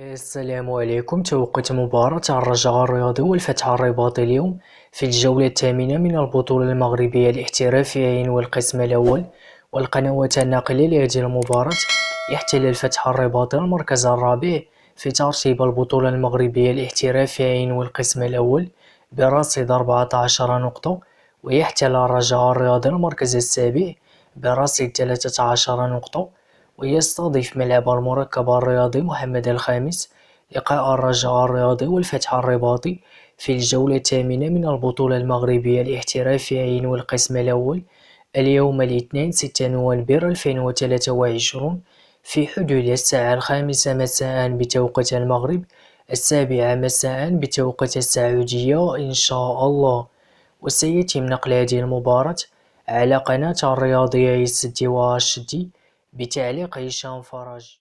السلام عليكم. توقيت مباراة الرجاء الرياضي والفتح الرباطي اليوم في الجولة الثامنة من البطولة المغربية الاحترافية والقسم الأول، والقنوات الناقلة لهذه المباراة. يحتل الفتح الرباطي المركز الرابع في ترتيب البطولة المغربية الاحترافية والقسم الأول برصيد 14 نقطة، ويحتل الرجاء الرياضي المركز السابع برصيد 13 نقطة. ويستضيف ملعب المركب الرياضي محمد الخامس لقاء الرجاء الرياضي والفتح الرباطي في الجولة الثامنة من البطولة المغربية الاحترافية والقسم الأول اليوم الاثنين 6 نوفمبر 2023 في حدود الساعة 5 مساء بتوقيت المغرب، 7 مساء بتوقيت السعودية إن شاء الله. وسيتم نقل هذه المباراة على قناة الرياضية يسدي واشدي بتعليق هشام فرج.